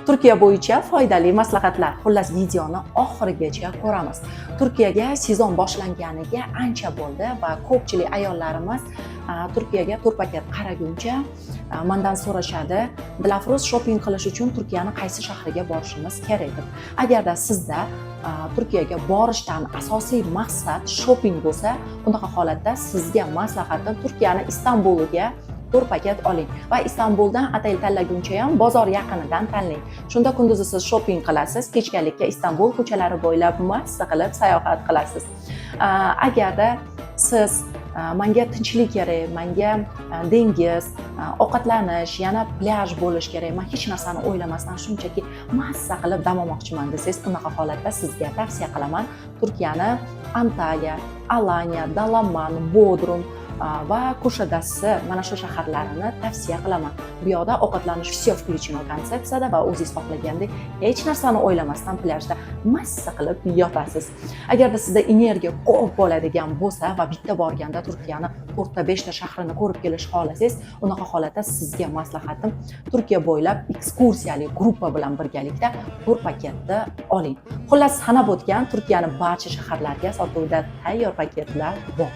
Turkiya bo'yicha foydali maslahatlar. Xullas, videoni oxirigacha ko'ramiz. Turkiyaga sezon boshlanganiga ancha bo'ldi va ko'pchilik ayollarimiz Turkiyaga turpakat qaraguncha mendan so'rashadi, Dilafruz, shopping qilish uchun Turkiyani qaysi shahriga borishimiz kerak deb. Agarda sizda Turkiyaga borishdan asosiy maqsad shopping bo'lsa, bunaqa holatda sizga maslahatim Turkiyani Istanbuliga paket oling va Istanbuldan otel tanlaguncha ham bozor yaqinidan tanlang. Shunda kunduzi siz shopping qilasiz, kechgalikka Istanbul ko'chalari bo'ylab massa qilib sayohat qilasiz. Agarda siz menga tinchlik kerak, menga dengiz, ovqatlanish, yana plyaj bo'lish kerak, men hech narsani o'ylamasdan shunchaki massa qilib dam olmoqchiman desangiz, bunaqa holatda sizga tavsiya qilaman Turkiyani Antalya, Alanya, Dalaman, Bodrum va Kushadasi mana shu shaharlarini tavsiya qilaman. Bu yoqda ovqatlanish все включено konsepsiyada va o'zingiz xohlagandek hech narsani o'ylamasdan plyajda massa qilib yotasiz. Agarda sizda energiya ko'p bo'ladigan bo'lsa va bitta borganda Turkiyani 4-5 ta shahrini ko'rib kelish xohlasangiz, unaqa holatda sizga maslahatim Turkiya bo'ylab ekskursiyali gruppa bilan birgalikda paketni oling. Xullas, sanab o'tgan Turkiyaning barcha shaharlariga sotuvda tayyor paketlar bor.